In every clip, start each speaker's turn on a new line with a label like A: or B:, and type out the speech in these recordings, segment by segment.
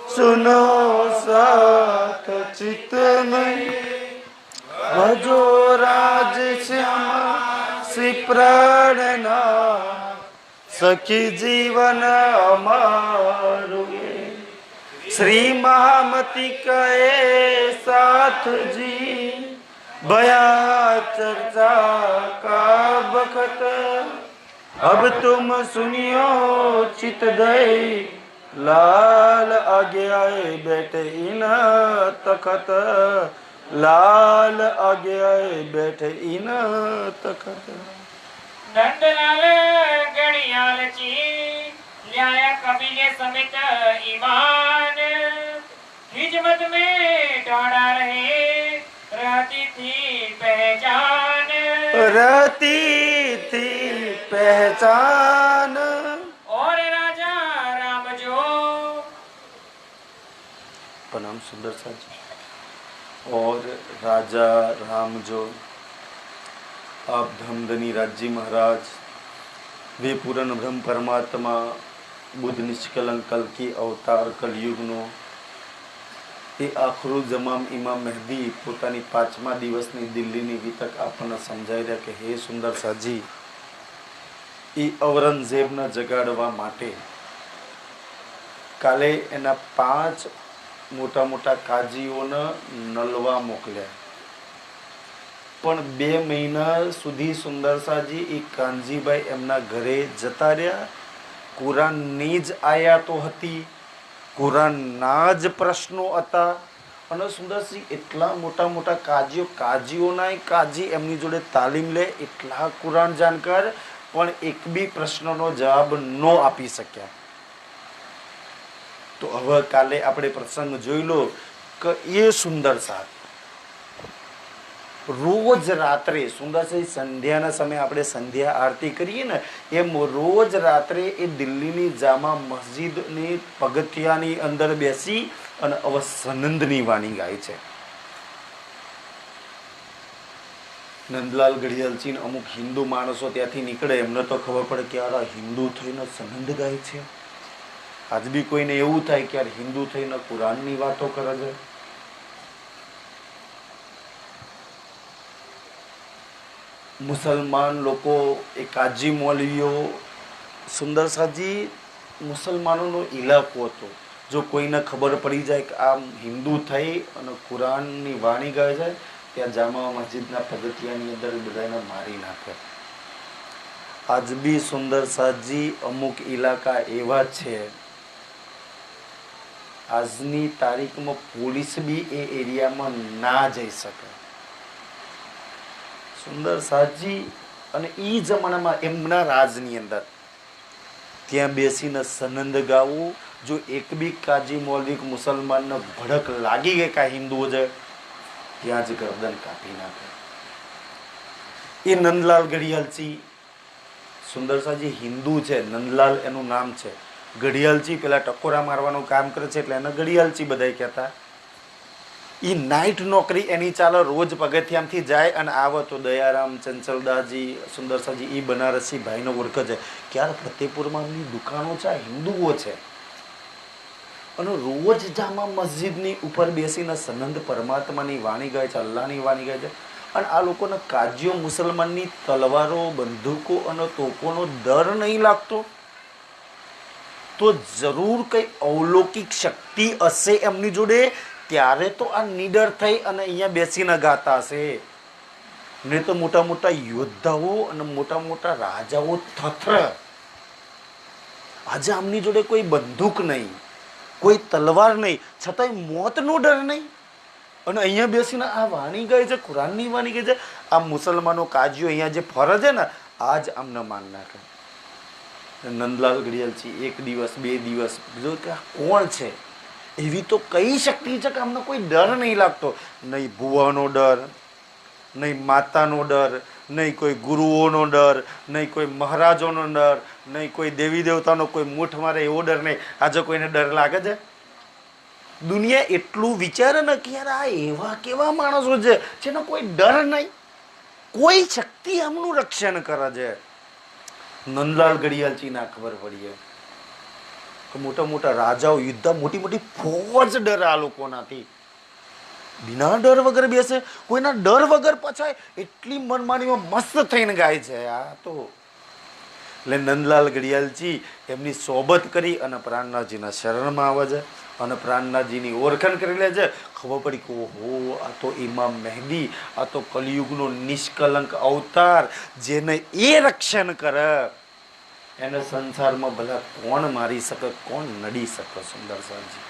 A: सुनो साथ चित में भजो राज श्यामा श्री प्राणना सखी जीवन अमारु श्री महामती कहे साथ जी बया चर्चा का बखत अब तुम सुनियो चित दई लाल आगे आए बैठे इन तखत लाल आगे आए बैठे इन तखत।
B: नंदलाल गणियाल जी ल्याया कबीले समेत ईमान हिजमत में दौड़ा रहे रहती थी पहचान और राजा राम जो
A: प्रणाम सुंदर सा जी। और राजा राम जो आप धमधनी राज्य महाराज वे पूर्ण ब्रह्म परमात्मा बुद्ध निष्कलंक कल की अवतार कलयुग नो એ આખરું જમામ ઇમામ મહેદી પોતાની 5મા દિવસની દિલ્હીની વિતક આપણને સમજાવી રહ્યા કે હે સુંદર સાજી એ ઔરંગઝેબને જગાડવા માટે કાલે એના 5 મોટા મોટા કાજીઓને નલવા મોકલ્યા, પણ 2 મહિના સુધી સુંદર સાજી એ કાનજીભાઈ એમના ઘરે જતા રહ્યા, કુરાનની જ આયાતો હતી, કુરાનના જ પ્રશ્નો હતા અને સુંદરસિંહ એટલા મોટા મોટા કાજીઓના કાજી એમની જોડે તાલીમ લે, એટલા કુરાન જાણકાર, પણ એક બી પ્રશ્નનો જવાબ ન આપી શક્યા। તો હવે કાલે આપણે પ્રસંગ જોઈ લો કે એ સુંદર સાથ રોજ રાત્રે સુંદરસિંહ સંધ્યાના સમયે આપણે સંધ્યા આરતી કરીએ ને એમ રોજ રાત્રે એ દિલ્હીની જામા મસ્જિદની પગથિયાની અંદર બેસી અને હવે સનંદની વાણી ગાય છે। નંદલાલ ઘડિયાલજી ને અમુક હિન્દુ માણસો ત્યાંથી નીકળે, એમને તો ખબર પડે કે યાર હિન્દુ થઈને સનંદ ગાય છે। આજ બી કોઈને એવું થાય કે યાર હિન્દુ થઈને કુરાનની વાતો કરે છે। મુસલમાન લોકો એ કાજી મૌલવીઓ સુંદર સાજી મુસલમાનોનો ઇલાકો હતો, જો કોઈને ખબર પડી જાય કે આ હિન્દુ થઈ અને કુરાનની વાણી ગાય છે ત્યાં જામા મસ્જિદના પગથિયાની અંદર બધાને મારી નાખે। આજ બી સુંદર સાજી અમુક ઇલાકા એવા છે, આજની તારીખમાં પોલીસ બી એ એરિયામાં ના જઈ શકે। સુંદર સાજી અને ઈ જમાનામાં એમના રાજની અંદર ત્યાં બેસીને સનંદ ગાવું, જો એક બી કાજી મૌલવી મુસલમાનને ભડક લાગી ગઈ કે હિન્દુઓ છે ત્યાં જ ગરદન કાપી નાખે। એ નંદલાલ ઘડિયાલજી સુંદર સાજી હિન્દુ છે, નંદલાલ એનું નામ છે, ઘડિયાલજી પેલા ટકોરા મારવાનું કામ કરે છે એટલે એને ઘડિયાલજી બધાય કહેતા। એ નાઇટ નોકરી એની ચાલે, રોજ પગથિયામથી જાય અને આવે તો દયારામ ચંચલદાસજી સુંદરસાજી એ બનારસી ભાઈનો ઓળખ છે કે યાર ફતેપુરમાં એમની દુકાનો છે, હિન્દુઓ છે અને રોજ જામા મસ્જિદની ઉપર બેસીને સનંદ પરમાત્માની વાણી ગાય છે, અલ્લાહની વાણી ગાય છે। અને આ લોકોને કાજીઓ મુસલમાનની તલવારો, બંદૂકો અને તોપોનો ડર નહીં લાગતો, તો જરૂર કઈ અવલૌકિક શક્તિ હશે એમની જોડે, ત્યારે તો આ નીડર થઈ અને અહીંયા બેસીને ગાતા હશે। ને તો મોટા મોટા યોદ્ધાઓ અને મોટા મોટા રાજાઓ થથર। આજે આમની જોડે કોઈ બંદૂક નહીં, કોઈ તલવાર નહીં, છતાંય મોતનો ડર નહીં અને અહીંયા બેસીને આ વાણી ગાય છે, કુરાનની વાણી ગાય છે। આ મુસલમાનો કાજીઓ અહીંયા જે ફરે છે ને આજ આમને માન નાખે। નંદલાલ ઘડિયાલજી 1 દિવસ 2 દિવસ જો કે કોણ છે, એવી તો કઈ શક્તિ છે કે અમને કોઈ ડર નહીં લાગતો, નહીં ભુવાનો ડર, નહીં માતાનો ડર, નહીં કોઈ ગુરુઓનો ડર, નહીં કોઈ મહારાજોનો ડર, નહીં કોઈ દેવી દેવતાનો કોઈ મૂઠ મારે એવો ડર નહીં। આજે કોઈને ડર લાગે છે? દુનિયા એટલું વિચારે ને કે યાર આ એવા કેવા માણસો છે જેનો કોઈ ડર નહીં, કોઈ શક્તિ આમનું રક્ષણ કરે છે। નંદલાલ ઘડિયાલજી ના ખબર પડીએ કે મોટા મોટા રાજાઓ યુદ્ધ મોટી મોટી ફોજ ડરે આ લોકોનાથી. બિના ડર વગર બેસે, કોઈના ડર વગર પછાય, એટલી મનમાનીમાં મસ્ત થઈને ગાય છે આ તો. એટલે નંદલાલ ઘડિયાલજી એમની સોબત કરી અને પ્રાણનાથજીના શરણમાં આવે છે અને પ્રાણનાથજીની ઓળખાણ કરી લે છે. ખબર પડી કે ઓહો, આ તો ઇમામ મહેદી, આ તો કલિયુગનો નિષ્કલંક અવતાર, જેને એ રક્ષણ કરે એને સંસારમાં ભલા કોણ મારી શકે, કોણ નડી શકે. સુંદર સાજી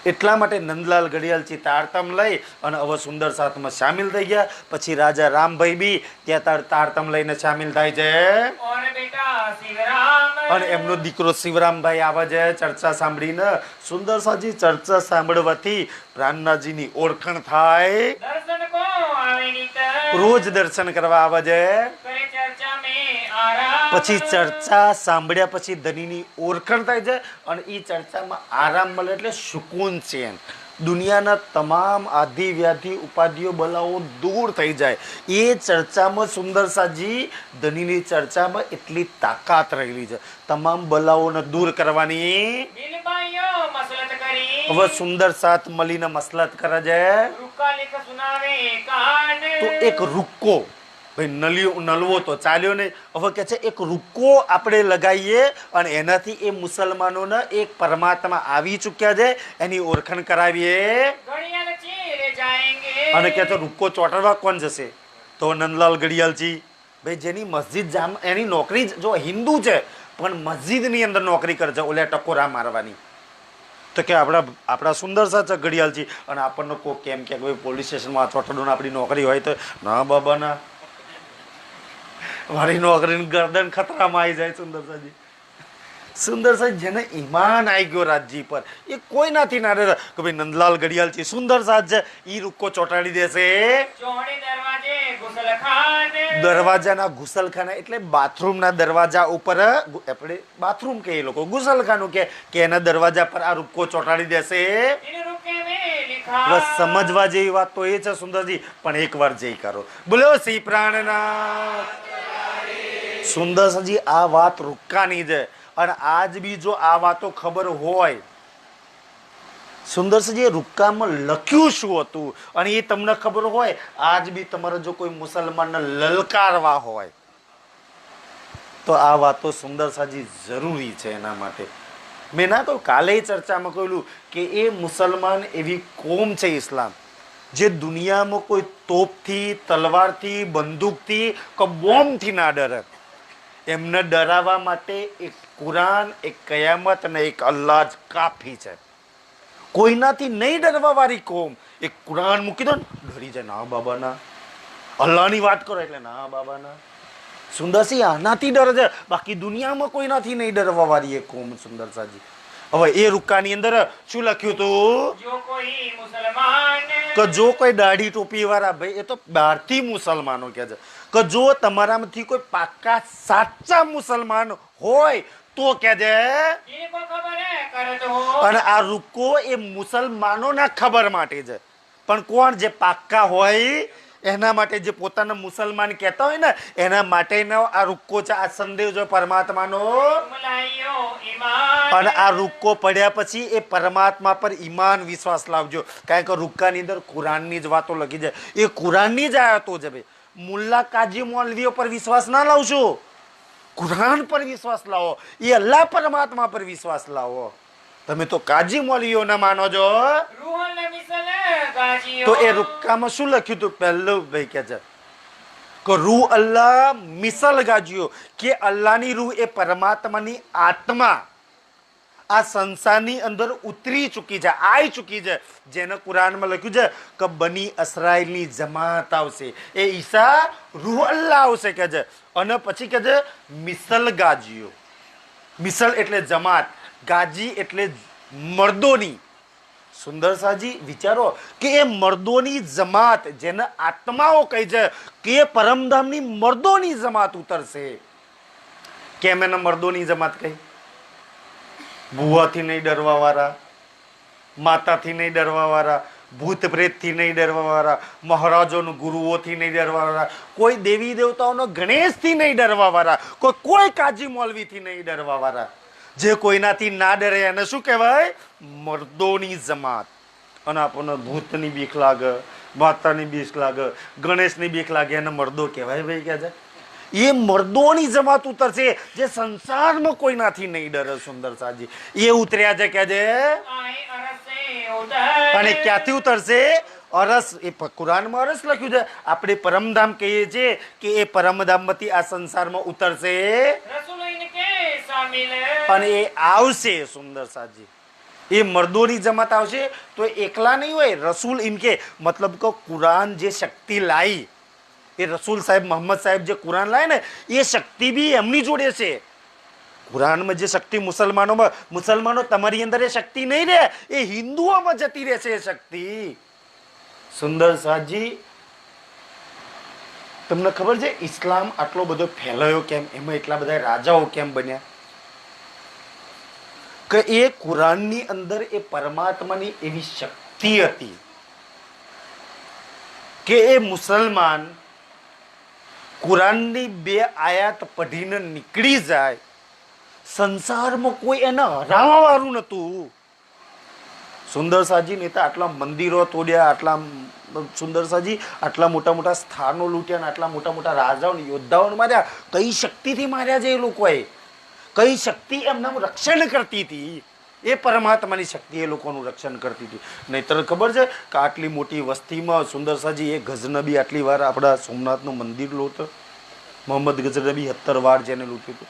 A: એટલા માટે નંદલાલ ઘડિયાલજી તારતમ લઈ અને હવે સુંદર સાથમાં સામેલ થઈ ગયા. પછી રાજા રામભાઈ બી ત્યાં તારતમ લઈને સામેલ થાય છે અને એમનો દીકરો શિવરામભાઈ આવે છે. ચર્ચા સાંભળીને સુંદર સાજી ચર્ચા સાંભળવાથી પ્રાણનાથજીની ઓળખાણ થાય. રોજ દર્શન કરવા આવે છે. પછી ચર્ચા સાંભળ્યા પછી ધનીની ઓળખાણ થાય છે અને એ ચર્ચામાં આરામ મળે એટલે સુકૂન છે. દુનિયાના તમામ આધિ વ્યાધિ ઉપાધિઓ બલાઓ દૂર થઈ જાય. એ ચર્ચામાં સુંદર સાજી ધનીની ચર્ચામાં એટલી તાકાત રહેલી છે તમામ બલાઓને દૂર કરવાની. હવે સુંદર સાથ મળીને મસલત કરે છે. તો એક રૂક્કો ભાઈ નલવો તો ચાલ્યો નહીં. હવે કે છે એક રૂક્કો આપણે લગાવીએ અને એનાથી એ મુસલમાનોને એક પરમાત્મા આવી ચૂક્યા છે એની ઓળખાણ કરાવીએ. અને કે છે રૂક્કો ચોંટાડવા કોણ જશે? તો નંદલાલ ઘડિયાલજી. ભાઈ જેની મસ્જિદ એની નોકરી જો હિન્દુ છે પણ મસ્જિદની અંદર નોકરી કરે છે ઓલે ટકોરા મારવાની. તો કે આપણા સુંદર સાચા ઘડિયાલજી અને આપણને કોઈ કેમ કે ભાઈ પોલીસ સ્ટેશનમાં ચોંટાડવાનું આપણી નોકરી હોય તો ના બાબાના મારી નોકરીની ગરદન ખતરામાં આવી જાય. સુંદરસાજી સુંદરસાજી જેને ઈમાન આવી ગયો રાજજી પર એ કોઈ નાથી ના ડરે કે ભાઈ નંદલાલ ઘડિયાલજી સુંદર સાજ છે ઈ રૂક્કો ચોંટાડી દેશે. દરવાજાના ગુસલખાના એટલે બાથરૂમના દરવાજા ઉપર આપણે બાથરૂમ કે એ લોકો ગુસલખાનું કે એના દરવાજા પર આ રૂક્કો ચોંટાડી દેશે. બસ સમજવા જેવી વાત તો એ છે સુંદરજી, પણ એક વાર જઈ કરો બોલો શ્રી પ્રાણનાથ. સુંદરજી આ વાત રૂક્કાની છે અને આજ બી જો આ વાતો ખબર હોય સુંદરજી રૂક્કામાં લખ્યું શું હતું અને એ તમને ખબર હોય, આજ બી તમારે જો કોઈ મુસલમાનને લલકારવા હોય તો આ વાતો સુંદરસાજી જરૂરી છે. એના માટે મેં ના કહ્યું કાલે ચર્ચામાં કહેલું કે એ મુસલમાન એવી કોમ છે ઇસ્લામ જે દુનિયામાં કોઈ તોપથી, તલવારથી, બંદૂકથી કે બોમ્બથી ના ડરે. એમને ડરાવવા માટે એક કુરાન, એક કયામત અને એક અલ્લાહ જ કાફી છે. કોઈનાથી નહીં ડરવા વાળી કોમ. એક કુરાન મૂકી દો ને ડરી જાય ના બાબાના. અલ્લાહની વાત કરો એટલે ના બાબાના. સુંદરસિંહ આનાથી ડરે છે, બાકી દુનિયામાં કોઈનાથી નહીં ડરવા વાળી એક કોમ સુંદરસાજી. હવે એ રૂક્કાની અંદર શું લખ્યું હતું કે જો કોઈ દાઢી ટોપી વાળા ભાઈ એ તો બહારથી મુસલમાનો કે છે કે જો તમારામાંથી કોઈ પાક્કા સાચા મુસલમાન હોય તો કે છે. અને આ રૂક્કો એ મુસલમાનોના ખબર માટે છે, પણ કોણ જે પાક્કા હોય એના માટે, જે પોતાના મુસલમાન કહેતા હોય ને એના માટેનો આ રૂક્કો છે, આ સંદેશ પરમાત્માનો. અને આ રૂક્કો પડ્યા પછી એ પરમાત્મા પર ઈમાન વિશ્વાસ લાવજો, કારણ કે રૂક્કાની અંદર કુરાનની જ વાતો લખી છે. એ કુરાનની જ આયતો છે. ભાઈ મુલ્લા કાજી મૌલવીઓ પર વિશ્વાસ ના લાવશો, કુરાન પર વિશ્વાસ લાવો. એ અલ્લાહ પરમાત્મા પર વિશ્વાસ લાવો. તમે તો કાજી મૌલવીઓ ના માનો છો. તો એ રૂક્કામાં શું લખ્યું હતું? પહેલું ભાઈ કે છે કે રૂહ અલ્લાહ મિસલ ગાજીઓ, કે અલ્લાહની રૂહ એ પરમાત્માની આત્મા આ સંસારની અંદર ઉતરી ચૂકી છે, આવી ચૂકી છે. જેને કુરાનમાં લખ્યું છે કે બની ઇસ્રાઈલની જમાત આવશે, એ ઈસા રૂહ અલ્લાહ આવશે કે છે. અને પછી કે છે મિસલ ગાજીઓ. મિસલ એટલે જમાત, ગાજી એટલે મર્દોની. સુંદરસાજી વિચારો કે એ મર્દોની જમાત જેને આત્માઓ કહી છે કે પરમધામની મર્દોની જમાત ઉતરશે. કેમ એને મર્દોની જમાત કહી? ભૂવાથી નહીં ડરવા વાળા, માતાથી નહીં ડરવા વાળા, ભૂત પ્રેતથી નહીં ડરવા વાળા, મહારાજોનું ગુરુઓથી નહીં ડરવા વાળા, કોઈ દેવી દેવતાઓનો ગણેશથી નહીં ડરવા વાળા, કોઈ કાજી મૌલવીથી નહીં ડરવા વાળા. જે કોઈનાથી ના ડરે એને શું કહેવાય? મર્દોની જમાત. અને આપણને ભૂતની બીક લાગે, માતાની બીક લાગે, ગણેશની બીક લાગે, એને મર્દો કહેવાય ભાઈ કે છે. એ મર્દોની જમાત ઉતરશે જે સંસારમાં કોઈનાથી નહીં ડરે. સુંદર સાજી એ ઉતર્યા છે કે છે.
B: આઈ અરસે ઉદર
A: અને ક્યાંથી ઉતરશે? અરસ. એ કુરાનમાં અરસ લખ્યું છે. આપણે પરમધામ કહીએ છીએ કે એ પરમધામમાંથી આ સંસારમાં ઉતરશે
B: રસૂલ ઇનકે શામિલ
A: અને એ આવશે. સુંદર સાજી એ મર્દોની જમાત આવશે તો એકલા નહીં હોય. રસૂલ ઇનકે મતલબ કે કુરાન જે શક્તિ લાવી, એ રસૂલ સાહેબ મોહમ્મદ સાહેબ જે કુરાન લાવે ને એ શક્તિ બી એમની જોડે છે. કુરાનમાં જે શક્તિ મુસલમાનો તમારી અંદર એ શક્તિ નહીં રહે, એ હિન્દુઓમાં જતી રહેશે એ શક્તિ. સુંદર સાજી તમને ખબર છે ઇસ્લામ આટલો બધો ફેલાયો કેમ? એમાં એટલા બધા રાજાઓ કેમ બન્યા? કે એ કુરાનની અંદર એ પરમાત્માની એવી શક્તિ હતી કે એ મુસલમાન કુરાનની 2 આયાત પઢીને નીકળી જાય, સંસારમાં કોઈ એને હરાવવા વાળું નતું. સુંદર સાજી નહીં તો આટલા મંદિરો તોડ્યા, આટલા સુંદર સાજી આટલા મોટા મોટા સ્થાનો લૂંટ્યા, ને આટલા મોટા મોટા રાજાઓ યોદ્ધાઓને માર્યા. કઈ શક્તિથી માર્યા છે એ લોકોએ? કઈ શક્તિ એમનું રક્ષણ કરતી હતી? એ પરમાત્માની શક્તિ એ લોકોનું રક્ષણ કરતી હતી. નહીતર ખબર છે કે આટલી મોટી વસ્તીમાં સુંદર સાજી એ ગઝનબી આટલી વાર આપણા સોમનાથનું મંદિર લૂંટો. મોહમ્મદ ગઝનબી 70 વાર જેને લૂંટ્યું હતું.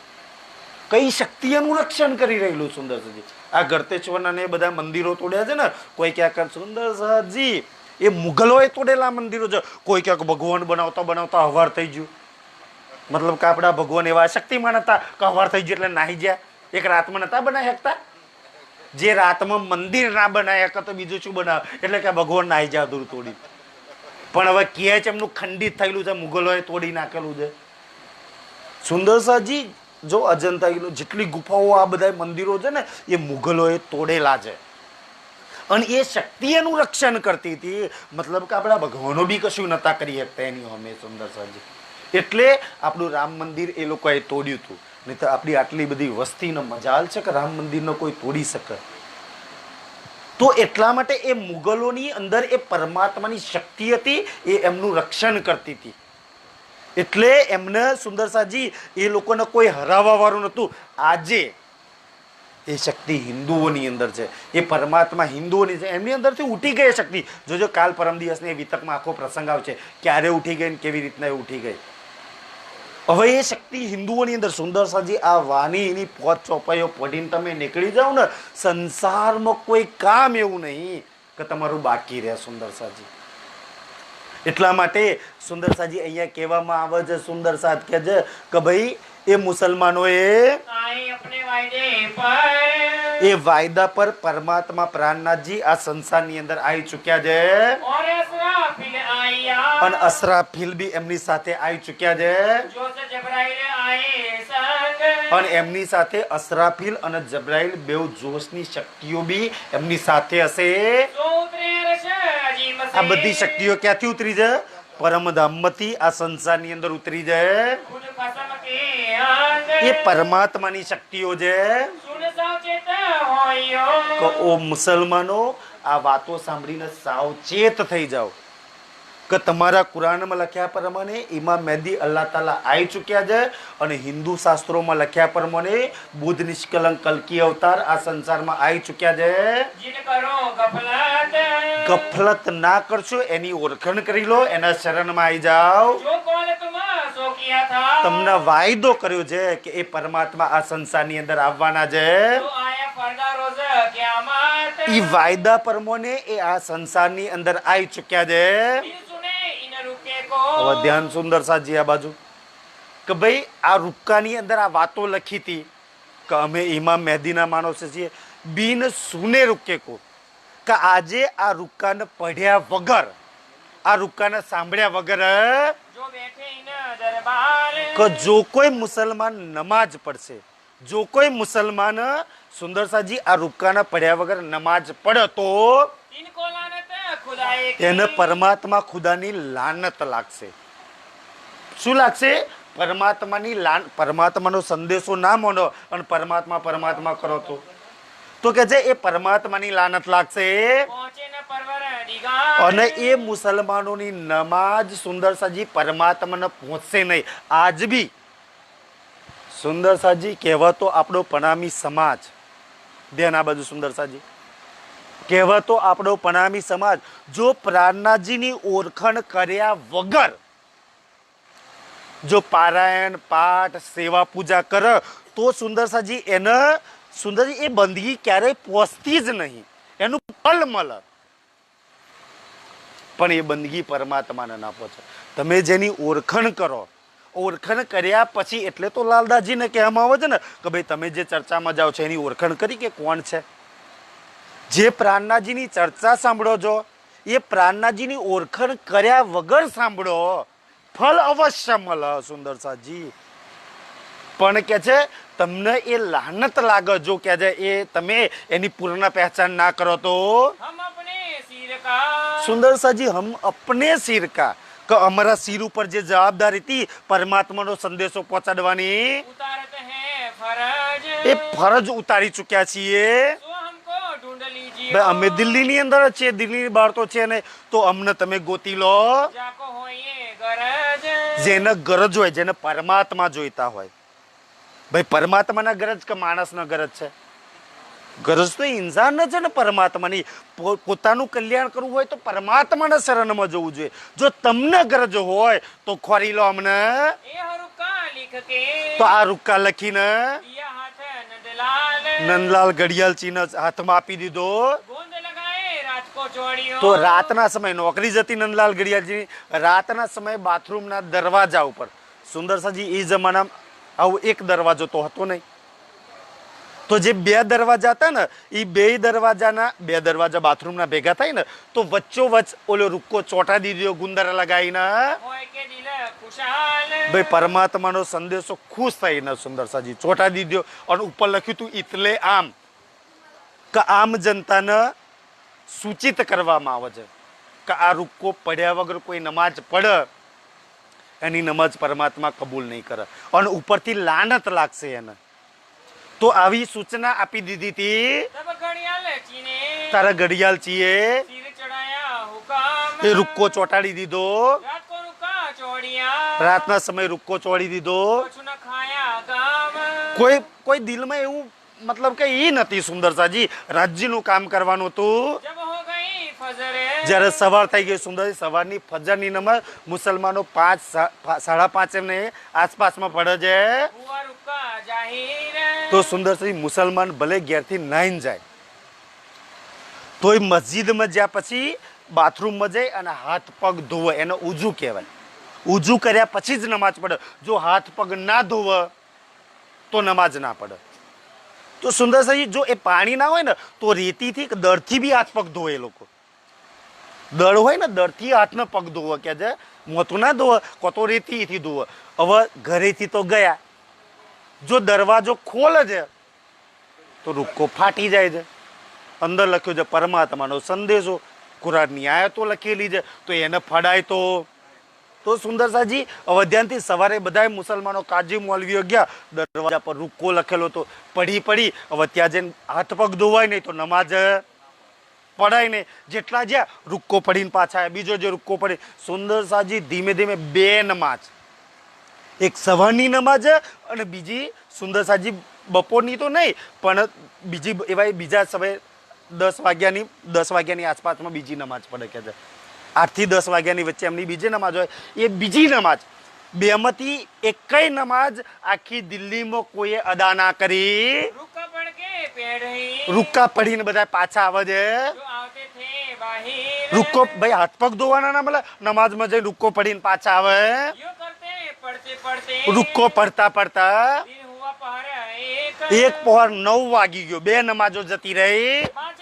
A: કઈ શક્તિ એનું રક્ષણ કરી રહેલું. સુંદર સાજી આ ગળતેશ્વરના ને બધા મંદિરો તોડ્યા છે ને, કોઈ ક્યાંક સુંદર સાજી એ મુગલોએ તોડેલા મંદિરો છે. કોઈ ક્યાંક ભગવાન બનાવતા બનાવતા હવાર થઈ ગયું. મતલબ કે આપણા ભગવાન એવા શક્તિમાન હતા કે હવાર થઈ ગયું એટલે નાહી ગયા. એક રાતમાં નતા બનાવી શકતા? જે રાતમાં મંદિર ના બનાવી શકે તો બીજું શું બનાવે? એટલે કે ભગવાન નાહી જાય દૂર તોડી. પણ હવે કે છે એમનું ખંડિત થયેલું છે, મુગલોએ તોડી નાખેલું છે. સુંદર સાજી જો અજંતા જેટલી ગુફાઓ આ બધા મંદિરો છે ને એ મુગલોએ તોડેલા છે. અને એ શક્તિ એનું રક્ષણ કરતી હતી. મતલબ કે આપણા ભગવાનો બી કશું નતા કરી શકતા એની અમે. સુંદર સાજી એટલે આપણું રામ મંદિર એ લોકોએ તોડ્યું હતું. નહીં તો આપણી આટલી બધી વસ્તીનો મજાલ છે કે રામ મંદિરનો કોઈ તોડી શકે? તો એટલા માટે એ મુગલોની અંદર એ પરમાત્માની શક્તિ હતી, એ એમનું રક્ષણ કરતી હતી. એટલે એમને સુંદર સાજી એ લોકોને કોઈ હરાવવા વાળું નતું. આજે એ શક્તિ હિન્દુઓની અંદર છે. એ પરમાત્મા હિન્દુઓની છે, એમની અંદરથી ઉઠી ગઈ શક્તિ. જોજો કાલ પરમ દિવસને એ વિતકમાં આખો પ્રસંગ આવશે, ક્યારે ઉઠી ગઈ ને કેવી રીતના એ ઉઠી ગઈ. હવે એ શક્તિ હિન્દુઓની અંદર. સુંદર સાજી આ વાણી એની 5 ચોપાઈઓ પઢીને તમે નીકળી જાઓ ને, સંસારમાં કોઈ કામ એવું નહીં કે તમારું બાકી રહે. સુંદર સાજી એટલા માટે સુંદર સાજી અહીંયા કહેવામાં આવે છે, સુંદર સાજ કે છે કે ભાઈ એ મુસલમાનોએ
B: આઈ અપને વાયદે પર
A: એ વાયદા પર પરમાત્મા પ્રાણનાથજી આ સંસારની અંદર આવી ચૂક્યા છે.
B: ઓર અસરાફિલ આયા
A: અને અસરાફીલ બી એમની સાથે આવી ચૂક્યા છે.
B: જોશ જબરાઈલ આએ સંગ
A: અને એમની સાથે અસરાફીલ અને જબ્રાઈલ બેઉ જોશની શક્તિઓ બી એમની સાથે હશે.
B: તો ઉતરે અરશ અજીમ સે
A: આ બધી શક્તિઓ ક્યાંથી ઉતરી છે? પરમધામમાંથી આ સંસારની અંદર ઉતરી જાય.
B: ખુદ કસમ કે અંગ
A: એ પરમાત્માની શક્તિઓ છે.
B: સુન સાવચેત હોયો
A: કે ઓ મુસલમાનો આ વાતો સાંભળીને સાવચેત થઈ જાઓ કે તમારા કુરાનમાં લખ્યા પ્રમાણે ઇમામ મહેદી અલ્લાહ તાલા આવી ચૂક્યા છે. અને હિન્દુ શાસ્ત્રોમાં લખ્યા પ્રમાણે બુદ્ધ નિષ્કલંક કલ્કી અવતાર આ સંસારમાં આવી ચૂક્યા છે.
B: જીન કરો ગફલત
A: ગફલત ના કરશો, એની ઓળખાણ કરી લો, એના શરણમાં આવી જાઓ.
B: જો કોલ તુમ સો કિયા થા
A: તમને વાયદો કર્યો છે કે એ પરમાત્મા આ સંસારની અંદર આવવાના છે.
B: તો આયા ફરદા રોઝ કિયામત
A: ઈ વાયદા પ્રમાણે એ આ સંસારની અંદર આવી ચૂક્યા છે.
B: દિલ સુને ઇન રૂકે કો
A: હવે ધ્યાન સુંદર સાજી આ બાજુ કે ભાઈ આ રૂપકાની અંદર આ વાતો લખી હતી કે અમે ઇમામ મહેદીના માણસો છીએ. બિન સુને રૂકે કો કે આજે આ રૂપકાને પઢ્યા વગર, આ રૂપકાને સાંભળ્યા વગર
B: જો બેઠે ઇન દરબાર
A: કે જો કોઈ મુસલમાન નમાજ પડશે, જો કોઈ મુસલમાન સુંદર સાજી આ રૂપકાના પડ્યા વગર નમાજ પડે તો
B: ઇनको लानत खुदाए की
A: એને પરમાત્મા ખુદાની લાનત લાગશે. શું લાગશે? પરમાત્માનો સંદેશો ના માનો અને પરમાત્મા પરમાત્મા કરો તો કે છે એ પરમાત્માની લાનત લાગશે
B: પહોંચે ન પરવર દિગાર
A: અને એ મુસલમાનોની નમાજ સુંદર સાજી પરમાત્માને પહોંચશે નહીં. આજ બી સુંદર સાજી કહેવાતો આપણો પનામી સમાજ, ધ્યાન આ બાજુ સુંદર સાજી, કહેવાતો આપણો પનામી સમાજ જો પ્રાર્થનાજીની ઓળખાણ કર્યા વગર જો પારાયણ પાઠ સેવા પૂજા કરે તો સુંદર સાજી એને સુંદરજી એ બંદગી ક્યારેય પહોંચતી જ નહીં, એનું ફળ મળે પણ એ બંદગી પરમાત્માને ના પહોંચે. તમે જેની ઓળખાણ કરો, ઓળખાણ કર્યા પછી એટલે તો લાલદાસજીને કહેવામાં આવે છે ને કે ભાઈ તમે જે ચર્ચામાં જાઓ છો એની ઓળખાણ કરી કે કોણ છે. જે પ્રાણનાજીની ચર્ચા સાંભળો છો એ પ્રાણનાજીની ઓળખાણ કર્યા વગર સાંભળો, ફળ અવશ્ય મળે સુંદર સાજી. પણ કે છે તમને એ લાનત લાગે જો કે છે એ તમે એની પૂર્ણ પહેચાન ના કરો તો
B: હમ અપને સિર કા
A: સુંદર સાજી હમ અપને સિર કા કે અમારા સિર ઉપર જે જવાબદારી હતી પરમાત્માનો સંદેશો પહોંચાડવાની
B: ઉતારત હે ફરજ
A: એ ફરજ ઉતારી ચૂક્યા છીએ.
B: તો હમકો ઢૂંઢ લીજીએ
A: ભાઈ અમે દિલ્હીની અંદર જ છીએ, દિલ્હીની બહાર તો છે ને, તો અમને તમે ગોતી લો.
B: જાકો હોઈએ ગરજ
A: જેને ગરજ હોય, જેને પરમાત્મા જોઈતા હોય. ભાઈ પરમાત્માના ગરજ કે માણસના ગરજ છે? ગરજ તો ઇન્સાન છે ને પરમાત્માની. પોતાનું કલ્યાણ કરવું હોય તો પરમાત્માના શરણમાં જવું જોઈએ. જો તમને ગરજ હોય તો ખોરી લો અમને.
B: એ હરુકા લીખ કે
A: તો આ રૂકા લખીને
B: દિયા હાથ નંદલાલ
A: નંદલાલ ઘડિયાળચીને હાથમાં આપી દીધો.
B: ગોંદ લગાએ રાત કો ચોડિયો
A: તો રાતના સમય નોકરી જતી નંદલાલ ઘડિયાળજી, રાતના સમયે બાથરૂમના દરવાજા ઉપર સુંદર સાજી એ જમાના આવો એક દરવાજો તો હતો નહીં, તો જે બે દરવાજા હતા ને એ બે દરવાજા બાથરૂમના ભેગા થાય ને તો વચ્ચોવચ્ચ ઓલો રૂક્કો ચોંટા દીધો ગુંદર લગાવીને.
B: હોય કે દિલ ખુશાલ
A: ભાઈ પરમાત્માનો સંદેશો ખુશ થઈને સુંદર સાજી ચોંટા દીધો અને ઉપર લખ્યું તું એટલે આમ કે આમ જનતાને સૂચિત કરવામાં આવે છે કે આ રૂક્કો પડ્યા વગર કોઈ નમાજ પડે એની નમાજ પરમાત્મા કબૂલ નહીં કરે અને ઉપરથી લાનત લાગશે એને. તો આવી સૂચના આપી દીધી હતી.
B: તબ ઘડિયાળ ચીને
A: તારા ઘડિયાળ ચીએ
B: સિર ચડાયા હુકમ
A: એ રૂક્કો ચોંટાડી દીધો.
B: રાત કો રૂકા ચોડિયા
A: રાતના સમય રૂક્કો ચોડી દીધો.
B: કછું ન ખાયા ગામ
A: કોઈ દિલમાં એવું મતલબ કે એ નથી સુંદર સાજી રાજ્યનું કામ કરવાનું હતું.
B: જબ હો ગઈ ફજરે
A: જ્યારે સવાર થઈ ગઈ સુંદર સવારની ફજરની નમાજ મુસલમાનો 5 સાડા 5 એમને આસપાસમાં પડે છે.
B: હુઆ રૂકા જાહીર
A: તો સુંદર સાજી મુસલમાન ભલે ઘેરથી નાહીને જાય તોય મસ્જિદમાં જ્યાં પછી બાથરૂમમાં જાય અને હાથ પગ ધોવે એને ઉજુ કહેવાય. ઉજુ કર્યા પછી જ નમાજ પડે. જો હાથ પગ ના ધોવે તો નમાજ ના પડે. તો સુંદર સાજી જો એ પાણી ના હોય ને તો રેતીથી કે દળથી બી હાથ પગ ધોવે. એ લોકો દળ હોય ને દળથી હાથને પગ ધોવે કે છે, મોતું ના ધોવે કો તો રેતીથી ધોવે. હવે ઘરેથી તો ગયા, જો દરવાજો ખોલે છે તો રૂક્કો ફાટી જાય છે. અંદર લખ્યું છે પરમાત્માનો સંદેશો, કુરાનની આયતો લખેલી છે, તો એને ફડાય તો સુંદર સાજી હવે ધ્યાનથી સવારે બધા મુસલમાનો કાજી મોલવીઓ ગયા, દરવાજા પર રૂક્કો લખેલો તો પડી હવે ત્યાં જઈને હાથ પગ ધોવાય નહીં તો નમાજ પડાય નહીં. જેટલા જ્યાં રૂક્કો પડીને પાછા આવ્યા, બીજો જે રૂક્કો પડી. સુંદર સાજી ધીમે ધીમે બે નમાજ, એક સવારની નમાજ અને બીજી સુંદર સાજી બપોરની તો નહીં પણ બીજી એવા બીજા સમયે 10 વાગ્યાની આસપાસમાં બીજી નમાજ પડે કે છે. 8 થી 10 વાગ્યાની વચ્ચે એમની બીજી નમાજ હોય. એ બીજી નમાજ બેમાંથી એકય નમાજ આખી દિલ્હીમાં કોઈએ અદા ના કરી.
B: રૂકા પડ કે પેઢી
A: રૂક્કા પડીને બધા પાછા આવે છે.
B: જો આવતે થે બાહિર
A: રૂક્કો ભાઈ હાથ પગ ધોવાના ના મળે, નમાજમાં જઈને રૂક્કો પડીને પાછા આવે.
B: યો કરતે પડતે
A: રૂક્કો પડતા
B: દિન હુઆ પહર એક
A: પહોર 9 વાગી ગયો. બે નમાજો જતી રહી.
B: વાચત